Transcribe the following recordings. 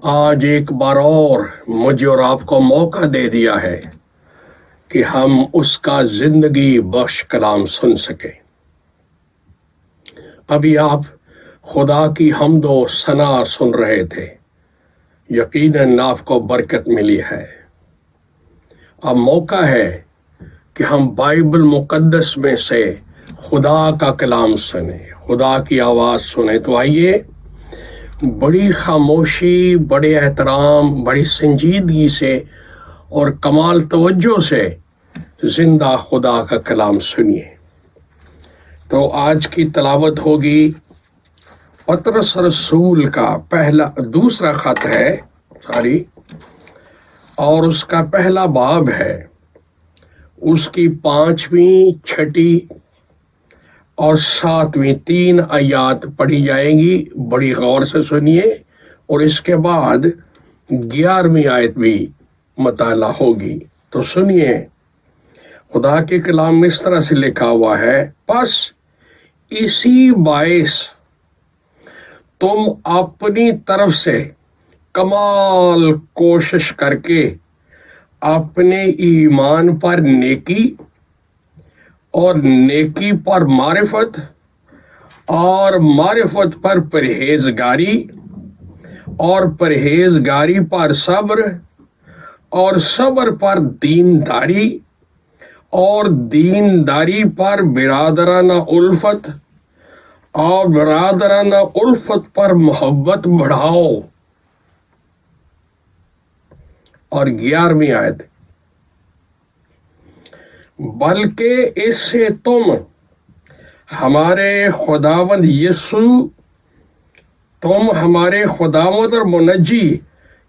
آج ایک بار اور مجھے اور آپ کو موقع دے دیا ہے کہ ہم اس کا زندگی بخش کلام سن سکیں۔ ابھی آپ خدا کی حمد و ثنا سن رہے تھے، یقیناً آپ کو برکت ملی ہے۔ اب موقع ہے کہ ہم بائبل مقدس میں سے خدا کا کلام سنیں، خدا کی آواز سنیں۔ تو آئیے بڑی خاموشی، بڑے احترام، بڑی سنجیدگی سے اور کمال توجہ سے زندہ خدا کا کلام سنیے۔ تو آج کی تلاوت ہوگی پطرس رسول کا دوسرا خط ہے اور اس کا پہلا باب ہے، اس کی 5ویں، 6ٹھی اور 7ویں 3 آیات پڑھی جائیں گی۔ بڑی غور سے سنیے، اور اس کے بعد 11ویں آیت بھی مطالعہ ہوگی۔ تو سنیے، خدا کے کلام میں اس طرح سے لکھا ہوا ہے، پس اسی باعث تم اپنی طرف سے کمال کوشش کر کے اپنے ایمان پر نیکی اور نیکی پر معرفت اور معرفت پر پرہیزگاری اور پرہیزگاری پر صبر اور صبر پر دینداری اور دینداری پر برادرانہ الفت اور برادرانہ الفت پر محبت بڑھاؤ۔ اور 11ویں آیت، بلکہ اس سے تم ہمارے خداوند اور منجی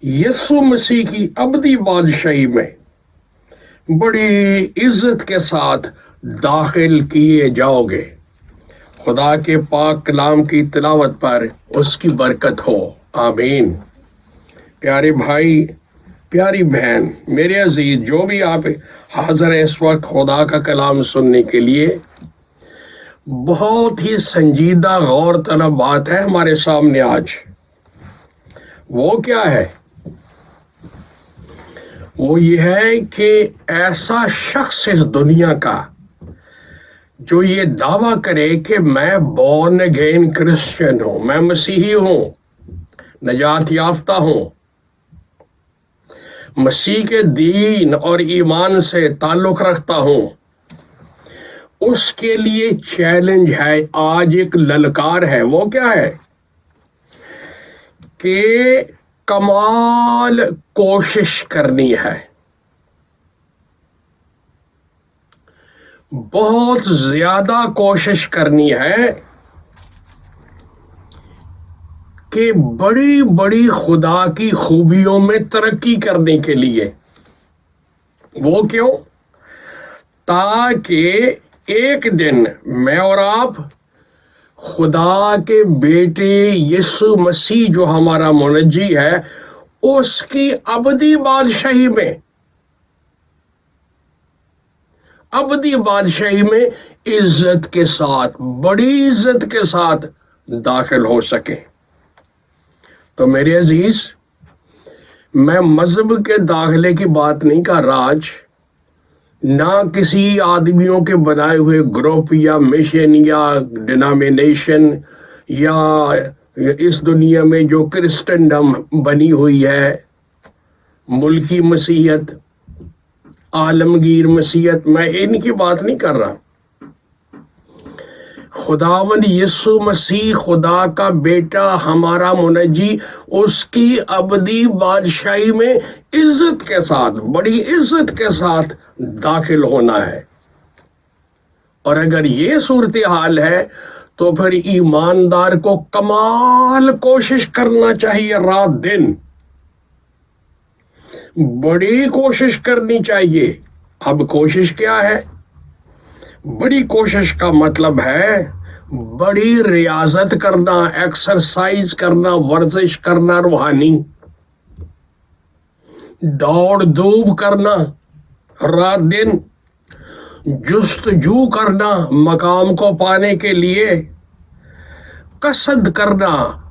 یسوع مسیح کی ابدی بادشاہی میں بڑی عزت کے ساتھ داخل کیے جاؤ گے۔ خدا کے پاک کلام کی تلاوت پر اس کی برکت ہو، آمین۔ پیارے بھائی، پیاری بہن، میرے عزیز، جو بھی آپ حاضر ہیں اس وقت خدا کا کلام سننے کے لیے، بہت ہی سنجیدہ غور طلب بات ہے ہمارے سامنے آج۔ وہ کیا ہے؟ وہ یہ ہے کہ ایسا شخص اس دنیا کا جو یہ دعویٰ کرے کہ میں بورن اگین کرسچن ہوں، میں مسیحی ہوں، نجات یافتہ ہوں، مسیح کے دین اور ایمان سے تعلق رکھتا ہوں، اس کے لیے چیلنج ہے، آج ایک للکار ہے۔ وہ کیا ہے؟ کہ کمال کوشش کرنی ہے، بہت زیادہ کوشش کرنی ہے کہ بڑی بڑی خدا کی خوبیوں میں ترقی کرنے کے لیے۔ وہ کیوں؟ تاکہ ایک دن میں اور آپ خدا کے بیٹے یسوع مسیح جو ہمارا منجی ہے، اس کی ابدی بادشاہی میں عزت کے ساتھ، بڑی عزت کے ساتھ داخل ہو سکے۔ تو میرے عزیز، میں مذہب کے داخلے کی بات نہیں کر رہا آج، نہ کسی آدمیوں کے بنائے ہوئے گروپ یا مشن یا ڈینامینیشن یا اس دنیا میں جو کرسچنڈم بنی ہوئی ہے، ملکی مسیحیت، عالمگیر مسیحیت، میں ان کی بات نہیں کر رہا۔ خداوند یسوع مسیح، خدا کا بیٹا، ہمارا منجی، اس کی ابدی بادشاہی میں عزت کے ساتھ، بڑی عزت کے ساتھ داخل ہونا ہے۔ اور اگر یہ صورتحال ہے تو پھر ایماندار کو کمال کوشش کرنا چاہیے، رات دن بڑی کوشش کرنی چاہیے۔ اب کوشش کیا ہے؟ بڑی کوشش کا مطلب ہے بڑی ریاضت کرنا، ایکسرسائز کرنا، ورزش کرنا، روحانی دوڑ دھوپ کرنا، رات دن جستجو کرنا، مقام کو پانے کے لیے قصد کرنا،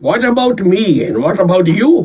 What about me and what about you?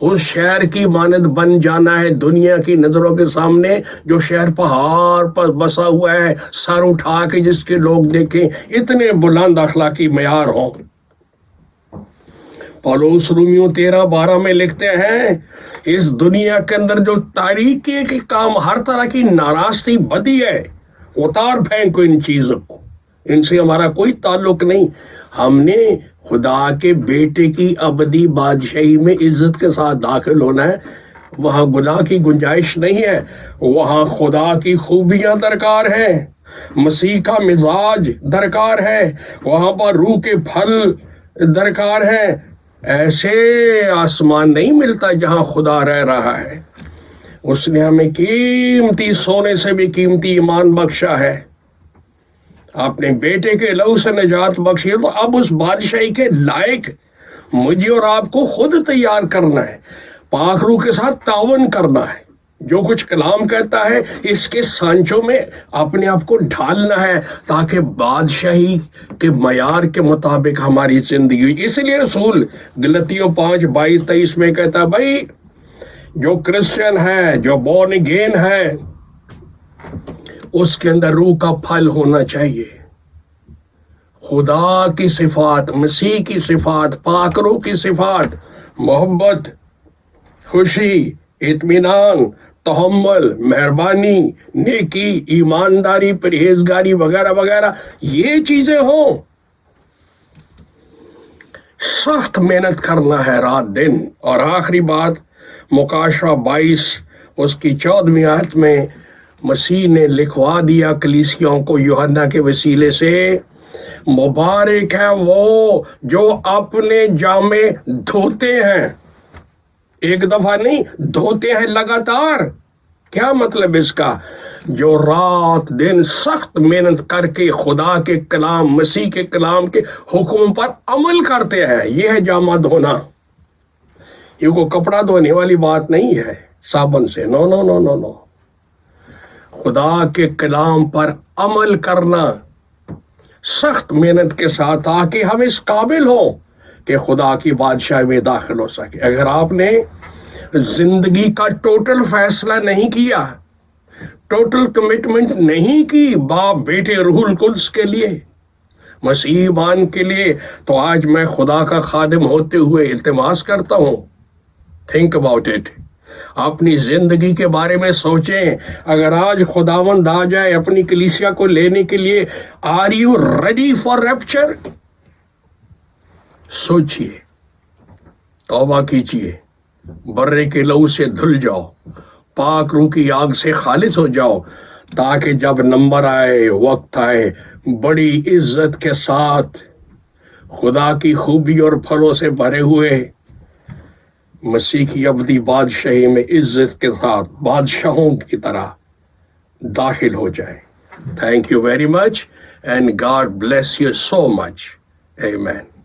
اس شہر کی مانند بن جانا ہے دنیا کی نظروں کے سامنے، جو شہر پہاڑ پر بسا ہوا ہے، سر اٹھا کے جس کے لوگ دیکھیں، اتنے بلند اخلاقی معیار ہوں۔ پولس رومیوں 13:12 میں لکھتے ہیں، اس دنیا کے اندر جو تاریکی کے کام، ہر طرح کی ناراستی بدی ہے، اتار پھینکو ان چیزوں کو، ان سے ہمارا کوئی تعلق نہیں۔ ہم نے خدا کے بیٹے کی ابدی بادشاہی میں عزت کے ساتھ داخل ہونا ہے۔ وہاں گناہ کی گنجائش نہیں ہے، وہاں خدا کی خوبیاں درکار ہیں، مسیح کا مزاج درکار ہے، وہاں پر روح کے پھل درکار ہیں۔ ایسے آسمان نہیں ملتا جہاں خدا رہ رہا ہے۔ اس نے ہمیں قیمتی سونے سے بھی قیمتی ایمان بخشا ہے، اپنے بیٹے کے لہو سے نجات بخشی ہے۔ تو اب اس بادشاہی کے لائق مجھے اور آپ کو خود تیار کرنا ہے، پاک روح کے ساتھ تعاون کرنا ہے، جو کچھ کلام کہتا ہے اس کے سانچوں میں اپنے آپ کو ڈھالنا ہے، تاکہ بادشاہی کے معیار کے مطابق ہماری زندگی ہوئی۔ اس لیے رسول غلطیوں 5:22-23 میں کہتا ہے، بھائی جو کرسچن ہے، جو بورن اگین ہے، اس کے اندر روح کا پھل ہونا چاہیے، خدا کی صفات، مسیح کی صفات، پاک روح کی صفات، محبت، خوشی، اطمینان، تحمل، مہربانی، نیکی، ایمانداری، پرہیزگاری وغیرہ وغیرہ، یہ چیزیں ہوں۔ سخت محنت کرنا ہے رات دن۔ اور آخری بات، مکاشفہ 22 اس کی 14ویں آیت میں مسیح نے لکھوا دیا کلیسیوں کو یوحنا کے وسیلے سے، مبارک ہے وہ جو اپنے جامے دھوتے ہیں، ایک دفعہ نہیں، دھوتے ہیں لگاتار۔ کیا مطلب اس کا؟ جو رات دن سخت محنت کر کے خدا کے کلام، مسیح کے کلام کے حکم پر عمل کرتے ہیں، یہ ہے جامہ دھونا۔ یہ کوئی کپڑا دھونے والی بات نہیں ہے صابن سے، نو نو نو نو نو۔ خدا کے کلام پر عمل کرنا سخت محنت کے ساتھ، تاکہ ہم اس قابل ہوں کہ خدا کی بادشاہی میں داخل ہو سکے۔ اگر آپ نے زندگی کا ٹوٹل فیصلہ نہیں کیا، ٹوٹل کمٹمنٹ نہیں کی باپ بیٹے روح القدس کے لیے، مسیح ایمان کے لیے، تو آج میں خدا کا خادم ہوتے ہوئے التماس کرتا ہوں، تھنک اباؤٹ اٹ۔ اپنی زندگی کے بارے میں سوچیں۔ اگر آج خداوند آ جائے اپنی کلیسیا کو لینے کے لیے، are you ready for rapture? سوچئے، توبہ کیجئے، برے کے لہو سے دھل جاؤ، پاک روح کی آگ سے خالص ہو جاؤ، تاکہ جب نمبر آئے، وقت آئے، بڑی عزت کے ساتھ خدا کی خوبی اور پھلوں سے بھرے ہوئے مسیح کی ابدی بادشاہی میں عزت کے ساتھ بادشاہوں کی طرح داخل ہو جائے۔ Thank you very much and God bless you so much. آمین۔